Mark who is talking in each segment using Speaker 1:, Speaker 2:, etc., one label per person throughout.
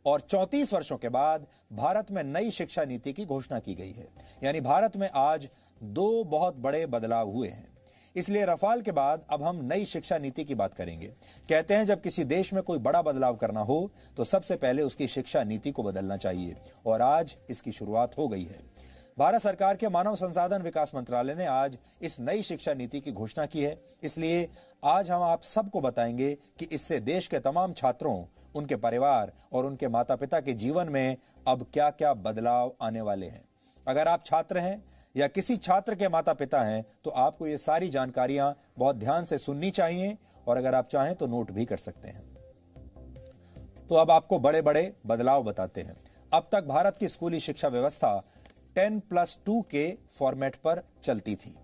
Speaker 1: और 34 वर्षों के बाद भारत में नई शिक्षा नीति की घोषणा की गई है। यानी भारत में आज दो बहुत बड़े बदलाव हुए हैं। इसलिए रफाल के बाद अब हम नई शिक्षा नीति की बात करेंगे। कहते हैं जब किसी देश में कोई बड़ा बदलाव करना हो तो सबसे पहले उसकी शिक्षा नीति को बदलना चाहिए, और आज इसकी शुरुआत हो गई है। भारत सरकार के मानव संसाधन विकास मंत्रालय ने आज इस नई शिक्षा नीति की घोषणा की है। इसलिए आज हम आप सबको बताएंगे कि इससे देश के तमाम छात्रों, उनके परिवार और उनके माता पिता के जीवन में अब क्या क्या बदलाव आने वाले हैं। अगर आप छात्र हैं या किसी छात्र के माता पिता हैं तो आपको ये सारी जानकारियां बहुत ध्यान से सुननी चाहिए, और अगर आप चाहें तो नोट भी कर सकते हैं। तो अब आपको बड़े बड़े बदलाव बताते हैं। अब तक भारत की स्कूली शिक्षा व्यवस्था 10+2 के फॉर्मेट पर चलती थी,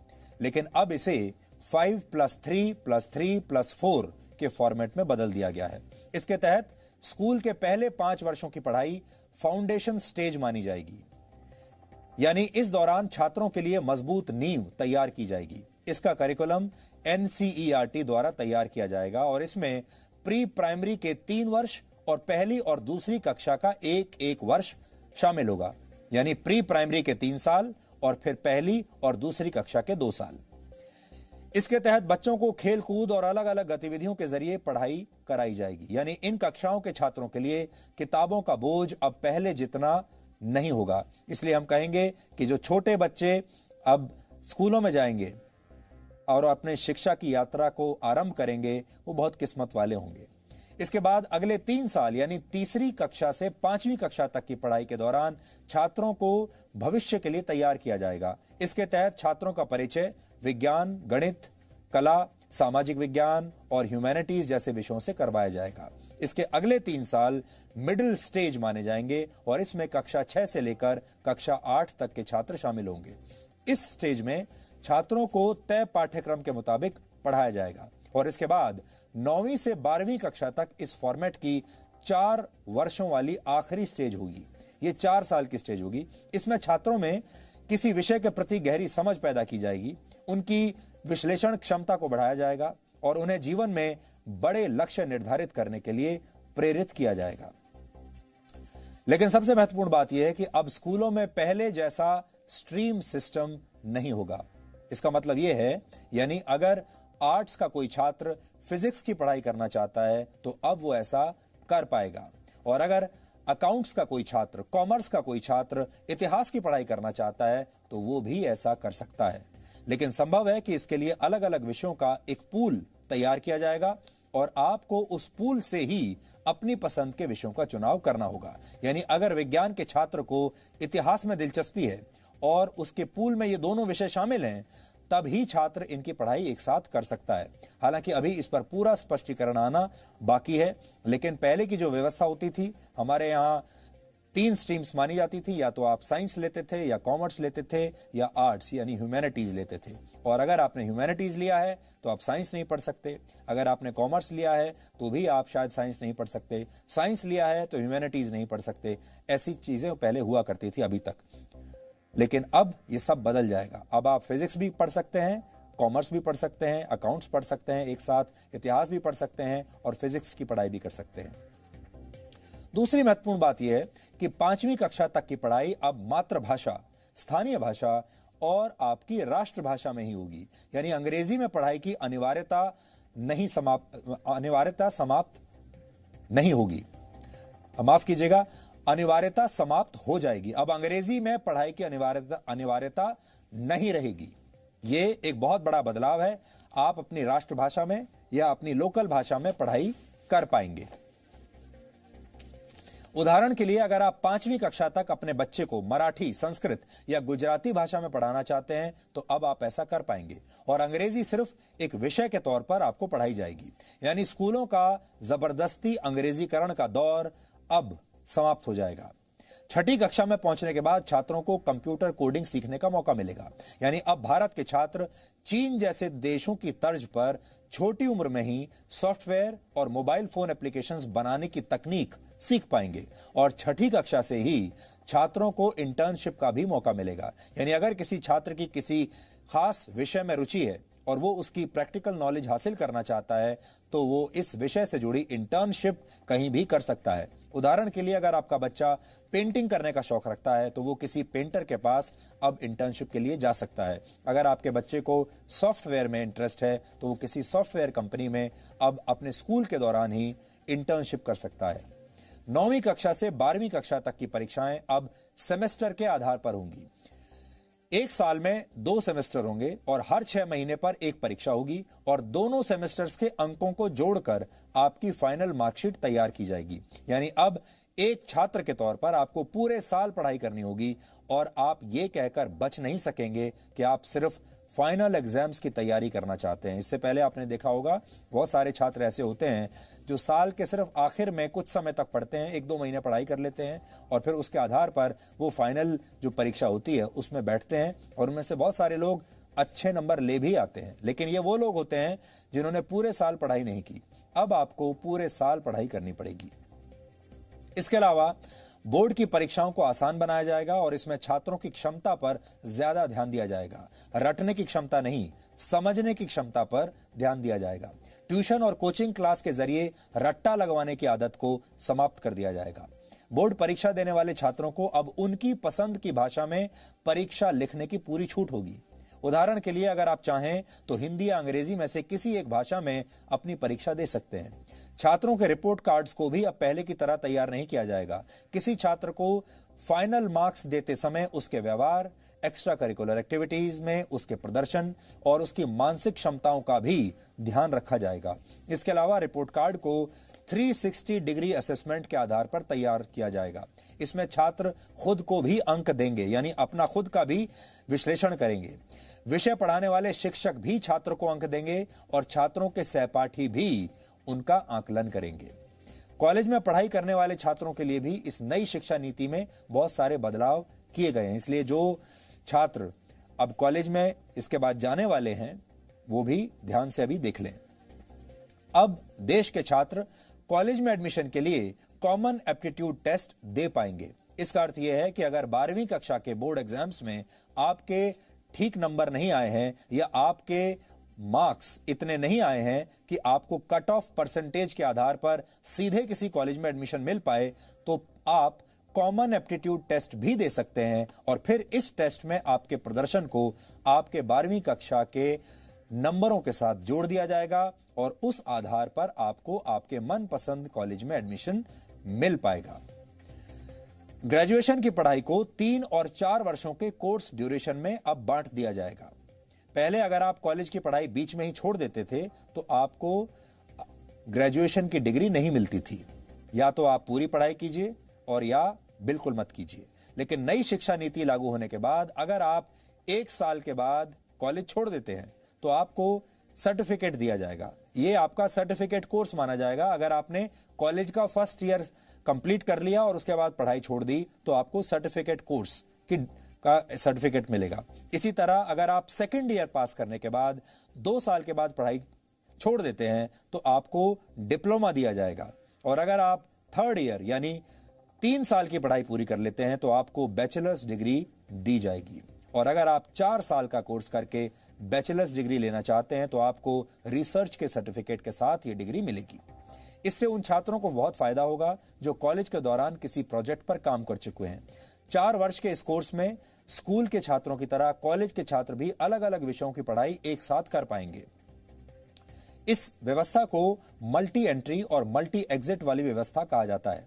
Speaker 1: लेकिन अब इसे 5+3+3+4 के फॉर्मेट में बदल दिया गया है। इसके तहत स्कूल के पहले 5 वर्षों की पढ़ाई फाउंडेशन स्टेज मानी जाएगी, यानी इस दौरान छात्रों के लिए मजबूत नींव तैयार की जाएगी। इसका करिकुलम NCERT द्वारा तैयार किया जाएगा और इसमें प्री प्राइमरी के 3 वर्ष और पहली और दूसरी कक्षा का एक वर्ष शामिल होगा, यानी प्री प्राइमरी के 3 साल और फिर पहली और दूसरी कक्षा के 2 साल। इसके तहत बच्चों को खेल कूद और अलग अलग गतिविधियों के जरिए पढ़ाई कराई जाएगी, यानी इन कक्षाओं के छात्रों के लिए किताबों का बोझ अब पहले जितना नहीं होगा। इसलिए हम कहेंगे कि जो छोटे बच्चे अब स्कूलों में जाएंगे और अपने शिक्षा की यात्रा को आरंभ करेंगे, वो बहुत किस्मत वाले होंगे। इसके बाद अगले 3 साल यानी तीसरी कक्षा से 5वीं कक्षा तक की पढ़ाई के दौरान छात्रों को भविष्य के लिए तैयार किया जाएगा। इसके तहत छात्रों का परिचय विज्ञान, गणित, कला, सामाजिक विज्ञान और ह्यूमैनिटीज जैसे विषयों से करवाया जाएगा। इसके अगले 3 साल मिडिल स्टेज माने जाएंगे और इसमें कक्षा 6 से लेकर कक्षा 8 तक के छात्र शामिल होंगे। इस स्टेज में छात्रों को तय पाठ्यक्रम के मुताबिक पढ़ाया जाएगा और इसके बाद 9वीं से 12वीं कक्षा तक इस फॉर्मेट की 4 वर्षों वाली आखिरी स्टेज होगी। ये 4 साल की स्टेज होगी। इसमें छात्रों में किसी विषय के प्रति गहरी समझ पैदा की जाएगी, उनकी विश्लेषण क्षमता को बढ़ाया जाएगा और उन्हें जीवन में बड़े लक्ष्य निर्धारित करने के लिए प्रेरित किया जाएगा। लेकिन सबसे महत्वपूर्ण बात यह है कि अब स्कूलों में पहले जैसा स्ट्रीम सिस्टम नहीं होगा। इसका मतलब यह है, यानी अगर आर्ट्स का कोई छात्र फिजिक्स की पढ़ाई करना चाहता है तो अब वो ऐसा कर पाएगा, और अगर अकाउंट्स का कोई छात्र, कॉमर्स का कोई छात्र इतिहास की पढ़ाई करना चाहता है तो वो भी ऐसा कर सकता है। लेकिन संभव है कि इसके लिए अलग अलग विषयों का एक पूल तैयार किया जाएगा और आपको उस पूल से ही अपनी पसंद के विषयों का चुनाव करना होगा। यानी अगर विज्ञान के छात्र को इतिहास में दिलचस्पी है और उसके पूल में ये दोनों विषय शामिल हैं, तब ही छात्र इनकी पढ़ाई एक साथ कर सकता है। हालांकि अभी इस पर पूरा स्पष्टीकरण आना बाकी है, लेकिन पहले की जो व्यवस्था होती थी, हमारे यहाँ 3 स्ट्रीम्स मानी जाती थी, या तो आप साइंस लेते थे या कॉमर्स लेते थे या आर्ट्स यानी ह्यूमैनिटीज लेते थे। और अगर आपने ह्यूमैनिटीज लिया है तो आप साइंस नहीं पढ़ सकते, अगर आपने कॉमर्स लिया है तो भी आप शायद साइंस नहीं पढ़ सकते, साइंस लिया है तो ह्यूमैनिटीज नहीं पढ़ सकते। ऐसी चीजें पहले हुआ करती थी अभी तक, लेकिन अब ये सब बदल जाएगा। अब आप फिजिक्स भी पढ़ सकते हैं, कॉमर्स भी पढ़ सकते हैं, अकाउंट्स पढ़ सकते हैं, एक साथ इतिहास भी पढ़ सकते हैं और फिजिक्स की पढ़ाई भी कर सकते हैं। दूसरी महत्वपूर्ण बात यह है कि 5वीं कक्षा तक की पढ़ाई अब मातृभाषा, स्थानीय भाषा और आपकी राष्ट्रभाषा में ही होगी। यानी अंग्रेजी में पढ़ाई की अनिवार्यता समाप्त नहीं होगी। माफ कीजिएगा, अनिवार्यता समाप्त हो जाएगी। अब अंग्रेजी में पढ़ाई की अनिवार्यता नहीं रहेगी। ये एक बहुत बड़ा बदलाव है। आप अपनी राष्ट्रभाषा में या अपनी लोकल भाषा में पढ़ाई कर पाएंगे। उदाहरण के लिए अगर आप 5वीं कक्षा तक अपने बच्चे को मराठी, संस्कृत या गुजराती भाषा में पढ़ाना चाहते हैं तो अब आप ऐसा कर पाएंगे और अंग्रेजी सिर्फ एक विषय के तौर पर आपको पढ़ाई जाएगी। यानी स्कूलों का जबरदस्ती अंग्रेजीकरण का दौर अब समाप्त हो जाएगा। 6ठी कक्षा में पहुंचने के बाद छात्रों को कंप्यूटर कोडिंग सीखने का मौका मिलेगा। यानी अब भारत के छात्र चीन जैसे देशों की तर्ज पर छोटी उम्र में ही सॉफ्टवेयर और मोबाइल फोन एप्लीकेशंस बनाने की तकनीक सीख पाएंगे और 6ठी कक्षा से ही छात्रों को इंटर्नशिप का भी मौका मिलेगा। यानी अगर किसी छात्र की किसी खास विषय में रुचि है और वो उसकी प्रैक्टिकल नॉलेज हासिल करना चाहता है तो वो इस विषय से जुड़ी इंटर्नशिप कहीं भी कर सकता है। उदाहरण के लिए अगर आपका बच्चा पेंटिंग करने का शौक रखता है तो वो किसी पेंटर के पास अब इंटर्नशिप के लिए जा सकता है। अगर आपके बच्चे को सॉफ्टवेयर में इंटरेस्ट है तो वो किसी सॉफ्टवेयर कंपनी में अब अपने स्कूल के दौरान ही इंटर्नशिप कर सकता है। 9वीं कक्षा से 12वीं कक्षा तक की परीक्षाएं अब सेमेस्टर के आधार पर होंगी। एक साल में 2 सेमेस्टर होंगे और हर 6 महीने पर एक परीक्षा होगी और दोनों सेमेस्टर्स के अंकों को जोड़कर आपकी फाइनल मार्कशीट तैयार की जाएगी। यानी अब एक छात्र के तौर पर आपको पूरे साल पढ़ाई करनी होगी और आप ये कहकर बच नहीं सकेंगे कि आप सिर्फ फाइनल एग्जाम्स की तैयारी करना चाहते हैं। इससे पहले आपने देखा होगा बहुत सारे छात्र ऐसे होते हैं जो साल के सिर्फ आखिर में कुछ समय तक पढ़ते हैं, 1-2 महीने पढ़ाई कर लेते हैं और फिर उसके आधार पर वो फाइनल जो परीक्षा होती है उसमें बैठते हैं और उनमें से बहुत सारे लोग अच्छे नंबर ले भी आते हैं। लेकिन ये वो लोग होते हैं जिन्होंने पूरे साल पढ़ाई नहीं की। अब आपको पूरे साल पढ़ाई करनी पड़ेगी। इसके अलावा बोर्ड की परीक्षाओं को आसान बनाया जाएगा और इसमें छात्रों की क्षमता पर ज्यादा ध्यान दिया जाएगा। रटने की क्षमता नहीं, समझने की क्षमता पर ध्यान दिया जाएगा। ट्यूशन और कोचिंग क्लास के जरिए रट्टा लगवाने की आदत को समाप्त कर दिया जाएगा। बोर्ड परीक्षा देने वाले छात्रों को अब उनकी पसंद की भाषा में परीक्षा लिखने की पूरी छूट होगी। उदाहरण के लिए अगर आप चाहें तो हिंदी या अंग्रेजी में से किसी एक भाषा में अपनी परीक्षा दे सकते हैं। छात्रों के रिपोर्ट कार्ड्स को भी अब पहले की तरह तैयार नहीं किया जाएगा। किसी छात्र को फाइनल मार्क्स देते समय उसके व्यवहार, एक्स्ट्रा करिकुलर एक्टिविटीज में उसके प्रदर्शन और उसकी मानसिक क्षमताओं का भी ध्यान रखा जाएगा। इसके अलावा रिपोर्ट कार्ड को 360 डिग्री असेसमेंट के आधार पर तैयार किया जाएगा। इसमें छात्र खुद को भी अंक देंगे, यानी अपना खुद का भी विश्लेषण करेंगे। विषय पढ़ाने वाले शिक्षक भी छात्र को अंक देंगे और छात्रों के सहपाठी भी उनका आकलन करेंगे। कॉलेज में पढ़ाई करने वाले छात्रों के लिए भी इस नई शिक्षा नीति में बहुत सारे बदलाव किए गए हैं। इसलिए जो छात्र अब कॉलेज में इसके बाद जाने वाले हैं वो भी ध्यान से अभी देख लें। अब देश के छात्र कॉलेज में एडमिशन के लिए कॉमन एप्टीट्यूड टेस्ट दे पाएंगे। इसका अर्थ यह है कि अगर 12वीं कक्षा के बोर्ड एग्जाम्स में आपके ठीक नंबर नहीं आए हैं या आपके मार्क्स इतने नहीं आए हैं कि आपको कट ऑफ परसेंटेज के आधार पर सीधे किसी कॉलेज में एडमिशन मिल पाए, तो आप कॉमन एप्टीट्यूड टेस्ट भी दे सकते हैं और फिर इस टेस्ट में आपके प्रदर्शन को आपके 12वीं कक्षा के नंबरों के साथ जोड़ दिया जाएगा और उस आधार पर आपको आपके मनपसंद कॉलेज में एडमिशन मिल पाएगा। ग्रेजुएशन की पढ़ाई को 3 और 4 वर्षों के कोर्स ड्यूरेशन में अब बांट दिया जाएगा। पहले अगर आप कॉलेज की पढ़ाई बीच में ही छोड़ देते थे तो आपको ग्रेजुएशन की डिग्री नहीं मिलती थी। या तो आप पूरी पढ़ाई कीजिए और या बिल्कुल मत कीजिए। लेकिन नई शिक्षा नीति लागू होने के बाद अगर आप 1 साल के बाद कॉलेज छोड़ देते हैं तो आपको सर्टिफिकेट दिया जाएगा। ये आपका सर्टिफिकेट कोर्स माना जाएगा। अगर आपने कॉलेज का फर्स्ट ईयर कंप्लीट कर लिया और उसके बाद पढ़ाई छोड़ दी तो आपको सर्टिफिकेट कोर्स का सर्टिफिकेट मिलेगा। इसी तरह अगर आप सेकेंड ईयर पास करने के बाद 2 साल के बाद पढ़ाई छोड़ देते हैं तो आपको डिप्लोमा दिया जाएगा और अगर आप थर्ड ईयर यानी 3 साल की पढ़ाई पूरी कर लेते हैं तो आपको बैचलर्स डिग्री दी जाएगी और अगर आप 4 साल का कोर्स करके बैचलर्स डिग्री लेना चाहते हैं तो आपको रिसर्च के सर्टिफिकेट के साथ ये डिग्री मिलेगी। इससे उन छात्रों को बहुत फायदा होगा जो कॉलेज के दौरान किसी प्रोजेक्ट पर काम कर चुके हैं। 4 वर्ष के इस कोर्स में स्कूल के छात्रों की तरह कॉलेज के छात्र भी अलग अलग विषयों की पढ़ाई एक साथ कर पाएंगे। इस व्यवस्था को मल्टी एंट्री और मल्टी एग्जिट वाली व्यवस्था कहा जाता है।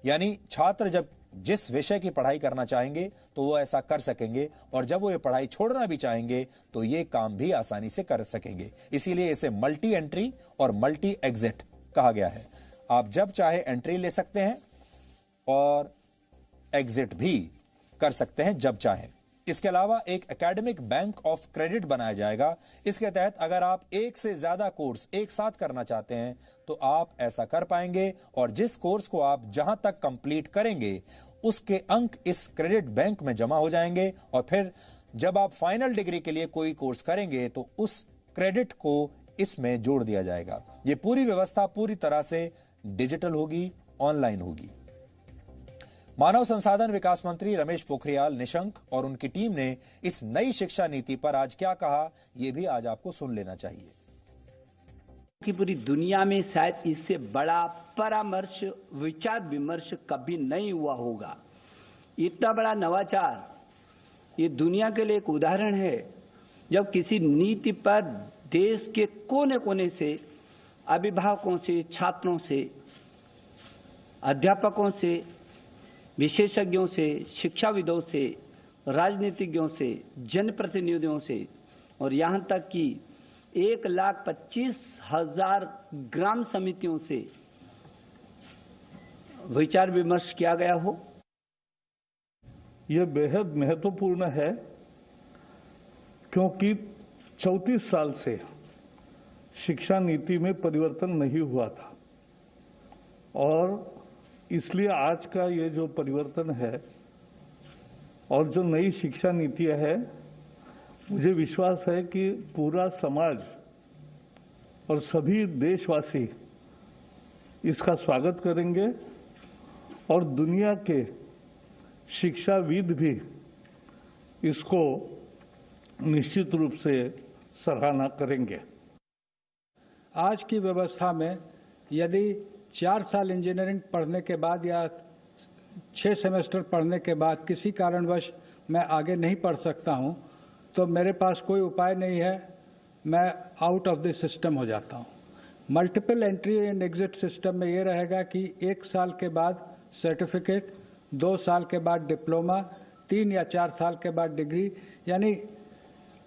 Speaker 1: यानी छात्र जब जिस विषय की पढ़ाई करना चाहेंगे तो वो ऐसा कर सकेंगे और जब वो ये पढ़ाई छोड़ना भी चाहेंगे तो ये काम भी आसानी से कर सकेंगे। इसीलिए इसे मल्टी एंट्री और मल्टी एग्जिट कहा गया है। आप जब चाहे एंट्री ले सकते हैं और एग्जिट भी कर सकते हैं जब चाहें। इसके अलावा एक एकेडमिक बैंक ऑफ क्रेडिट बनाया जाएगा। इसके तहत अगर आप एक से ज्यादा कोर्स एक साथ करना चाहते हैं तो आप ऐसा कर पाएंगे और जिस कोर्स को आप जहां तक कंप्लीट करेंगे उसके अंक इस क्रेडिट बैंक में जमा हो जाएंगे और फिर जब आप फाइनल डिग्री के लिए कोई कोर्स करेंगे तो उस क्रेडिट को इसमें जोड़ दिया जाएगा। यह पूरी व्यवस्था पूरी तरह से डिजिटल होगी, ऑनलाइन होगी। मानव संसाधन विकास मंत्री रमेश पोखरियाल निशंक और उनकी टीम ने इस नई शिक्षा नीति पर आज क्या कहा, यह भी आज आपको सुन लेना चाहिए।
Speaker 2: कि पूरी दुनिया में शायद इससे बड़ा परामर्श, विचार विमर्श कभी नहीं हुआ होगा। इतना बड़ा नवाचार ये दुनिया के लिए एक उदाहरण है, जब किसी नीति पर देश के कोने कोने से, अभिभावकों से, छात्रों से, अध्यापकों से, विशेषज्ञों से, शिक्षाविदों से, राजनीतिज्ञों से, जनप्रतिनिधियों से और यहां तक कि 1,25,000 ग्राम समितियों से विचार विमर्श किया गया हो।
Speaker 3: यह बेहद महत्वपूर्ण है क्योंकि 34 साल से शिक्षा नीति में परिवर्तन नहीं हुआ था और इसलिए आज का ये जो परिवर्तन है और जो नई शिक्षा नीति है, मुझे विश्वास है कि पूरा समाज और सभी देशवासी इसका स्वागत करेंगे और दुनिया के शिक्षाविद भी इसको निश्चित रूप से सराहना करेंगे।
Speaker 4: आज की व्यवस्था में यदि 4 साल इंजीनियरिंग पढ़ने के बाद या 6 सेमेस्टर पढ़ने के बाद किसी कारणवश मैं आगे नहीं पढ़ सकता हूं, तो मेरे पास कोई उपाय नहीं है, मैं आउट ऑफ द सिस्टम हो जाता हूं। Multiple entry and exit system में ये रहेगा कि 1 साल के बाद सर्टिफिकेट, 2 साल के बाद डिप्लोमा, 3 या 4 साल के बाद डिग्री, यानी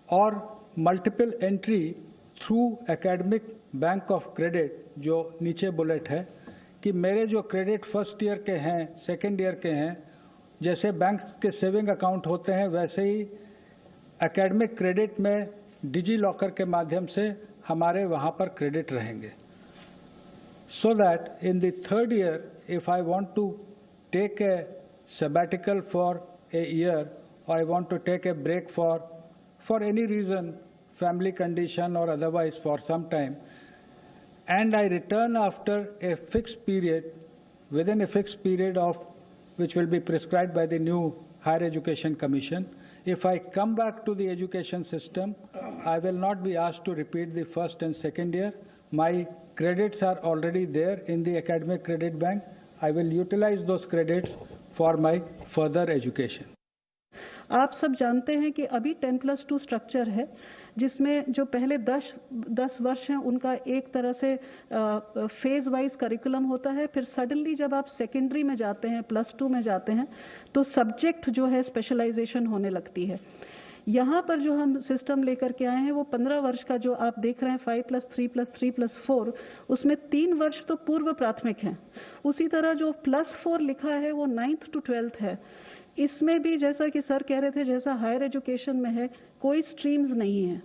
Speaker 4: और multiple entry through academic bank of credit, जो नीचे बुलेट है कि मेरे जो क्रेडिट फर्स्ट ईयर के हैं, सेकेंड ईयर के हैं, जैसे बैंक के सेविंग अकाउंट होते हैं वैसे ही एकेडमिक क्रेडिट में डिजी लॉकर के माध्यम से हमारे वहाँ पर क्रेडिट रहेंगे। So that in the third year if I want to take a sabbatical for a year or I want to take a break for any reason, family condition or otherwise for some time, and I return after a fixed period, within a fixed period of which will be prescribed by the new Higher Education Commission, if I come back to the education system, I will not be asked to repeat the first and second year. My credits are already there in the academic credit bank. I will utilize those credits for my further education.
Speaker 5: आप सब जानते हैं कि अभी 10+2 structure है, जिसमें जो पहले 10 वर्ष हैं उनका एक तरह से फेज वाइज करिकुलम होता है। फिर सडनली जब आप सेकेंडरी में जाते हैं, +2 में जाते हैं, तो सब्जेक्ट जो है स्पेशलाइजेशन होने लगती है। यहाँ पर जो हम सिस्टम लेकर के आए हैं वो 15 वर्ष का जो आप देख रहे हैं 5+3+3+4, उसमें 3 वर्ष तो पूर्व प्राथमिक हैं। उसी तरह जो +4 लिखा है वो 9th to 12th है। इसमें भी जैसा कि सर कह रहे थे, जैसा हायर एजुकेशन में है, कोई स्ट्रीम्स नहीं है,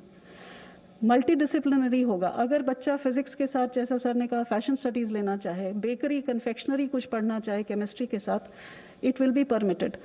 Speaker 5: मल्टी डिसिप्लिनरी होगा। अगर बच्चा फिजिक्स के साथ, जैसा सर ने कहा, फैशन स्टडीज लेना चाहे, बेकरी कन्फेक्शनरी कुछ पढ़ना चाहे केमिस्ट्री के साथ, इट विल बी परमिटेड।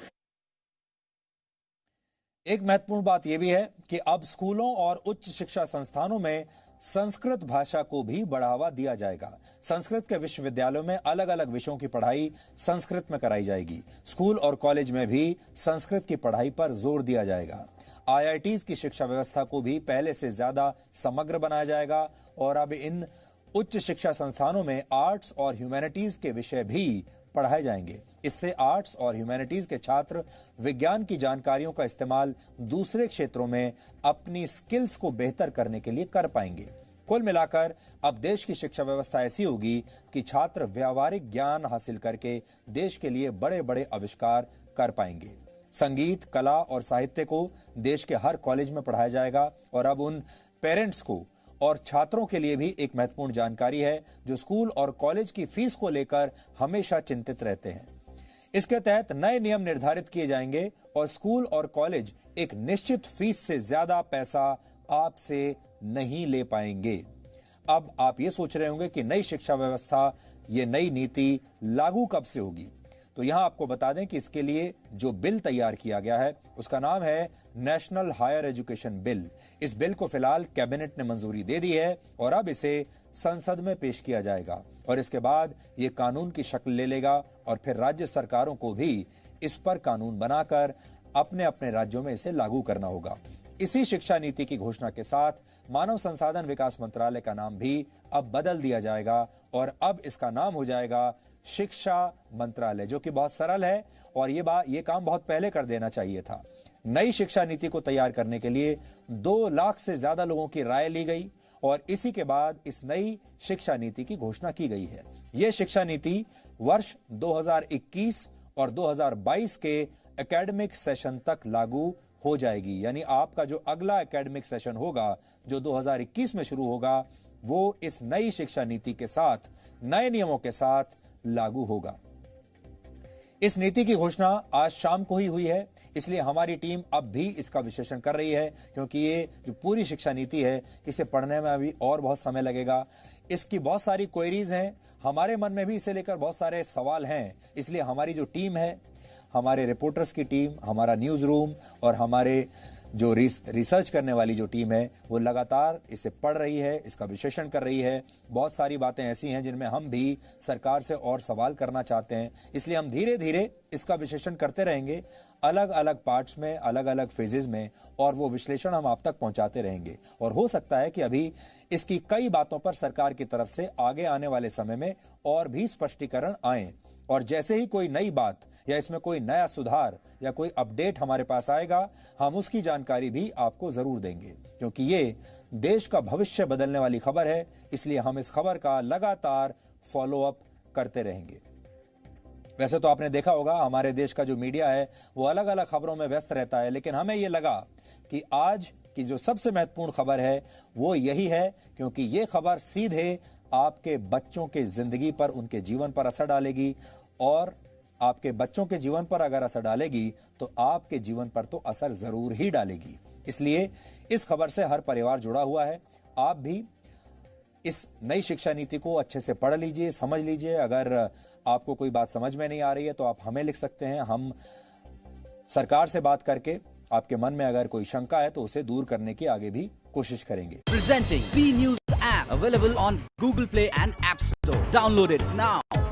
Speaker 1: एक महत्वपूर्ण बात यह भी है कि अब स्कूलों और उच्च शिक्षा संस्थानों में संस्कृत भाषा को भी बढ़ावा दिया जाएगा। संस्कृत के विश्वविद्यालयों में अलग अलग विषयों की पढ़ाई संस्कृत में कराई जाएगी। स्कूल और कॉलेज में भी संस्कृत की पढ़ाई पर जोर दिया जाएगा। IITs की शिक्षा व्यवस्था को भी पहले से ज्यादा समग्र बनाया जाएगा और अब इन उच्च शिक्षा संस्थानों में आर्ट्स और ह्यूमैनिटीज के विषय भी पढ़ाए जाएंगे। इससे आर्ट्स और ह्यूमैनिटीज के छात्र विज्ञान की जानकारियों का इस्तेमाल दूसरे क्षेत्रों में अपनी स्किल्स को बेहतर करने के लिए कर पाएंगे। कुल मिलाकर अब देश की शिक्षा व्यवस्था ऐसी होगी कि छात्र व्यावहारिक ज्ञान हासिल करके देश के लिए बड़े बड़े आविष्कार कर पाएंगे। संगीत, कला और साहित्य को देश के हर कॉलेज में पढ़ाया जाएगा और अब उन पेरेंट्स को और छात्रों के लिए भी एक महत्वपूर्ण जानकारी है जो स्कूल और कॉलेज की फीस को लेकर हमेशा चिंतित रहते हैं। इसके तहत नए नियम निर्धारित किए जाएंगे और स्कूल और कॉलेज एक निश्चित फीस से ज्यादा पैसा आपसे नहीं ले पाएंगे। अब आप ये सोच रहे होंगे कि नई शिक्षा व्यवस्था, ये नई नीति लागू कब से होगी? तो यहां आपको बता दें कि इसके लिए जो बिल तैयार किया गया है उसका नाम है नेशनल हायर एजुकेशन बिल। इस बिल को फिलहाल कैबिनेट ने मंजूरी दे दी है और अब इसे संसद में पेश किया जाएगा और इसके बाद ये कानून की शक्ल ले लेगा और फिर राज्य सरकारों को भी इस पर कानून बनाकर अपने अपने राज्यों में इसे लागू करना होगा। इसी शिक्षा नीति की घोषणा के साथ मानव संसाधन विकास मंत्रालय का नाम भी अब बदल दिया जाएगा और अब इसका नाम हो जाएगा शिक्षा मंत्रालय, जो कि बहुत सरल है और ये काम बहुत पहले कर देना चाहिए था। नई शिक्षा नीति को तैयार करने के लिए 2 लाख से ज्यादा लोगों की राय ली गई और इसी के बाद इस नई शिक्षा नीति की घोषणा की गई है। यह शिक्षा नीति वर्ष 2021 और 2022 के एकेडमिक सेशन तक लागू हो जाएगी। यानी आपका जो अगला एकेडमिक सेशन होगा जो 2021 में शुरू होगा वो इस नई शिक्षा नीति के साथ नए नियमों के साथ लागू होगा। इस नीति की घोषणा आज शाम को ही हुई है, इसलिए हमारी टीम अब भी इसका विश्लेषण कर रही है क्योंकि ये जो पूरी शिक्षा नीति है इसे पढ़ने में अभी और बहुत समय लगेगा। इसकी बहुत सारी क्वेरीज हैं, हमारे मन में भी इसे लेकर बहुत सारे सवाल हैं, इसलिए हमारी जो टीम है, हमारे रिपोर्टर्स की टीम, हमारा न्यूज रूम और हमारे जो रिसर्च करने वाली जो टीम है वो लगातार इसे पढ़ रही है, इसका विश्लेषण कर रही है। बहुत सारी बातें ऐसी हैं जिनमें हम भी सरकार से और सवाल करना चाहते हैं, इसलिए हम धीरे धीरे इसका विश्लेषण करते रहेंगे अलग अलग पार्ट्स में, अलग अलग फेजेस में, और वो विश्लेषण हम आप तक पहुंचाते रहेंगे। और हो सकता है कि अभी इसकी कई बातों पर सरकार की तरफ से आगे आने वाले समय में और भी स्पष्टीकरण आए और जैसे ही कोई नई बात या इसमें कोई नया सुधार या कोई अपडेट हमारे पास आएगा हम उसकी जानकारी भी आपको जरूर देंगे, क्योंकि ये देश का भविष्य बदलने वाली खबर है, इसलिए हम इस खबर का लगातार फॉलो अप करते रहेंगे। वैसे तो आपने देखा होगा हमारे देश का जो मीडिया है वो अलग अलग खबरों में व्यस्त रहता है, लेकिन हमें ये लगा कि आज की जो सबसे महत्वपूर्ण खबर है वो यही है, क्योंकि ये खबर सीधे आपके बच्चों के जिंदगी पर, उनके जीवन पर असर डालेगी और आपके बच्चों के जीवन पर अगर असर डालेगी तो आपके जीवन पर तो असर जरूर ही डालेगी। इसलिए इस खबर से हर परिवार जुड़ा हुआ है। आप भी इस नई शिक्षा नीति को अच्छे से पढ़ लीजिए, समझ लीजिए। अगर आपको कोई बात समझ में नहीं आ रही है तो आप हमें लिख सकते हैं, हम सरकार से बात करके आपके मन में अगर कोई शंका है तो उसे दूर करने की आगे भी कोशिश करेंगे।
Speaker 6: Presenting B News app available on Google Play and App Store. Download it now.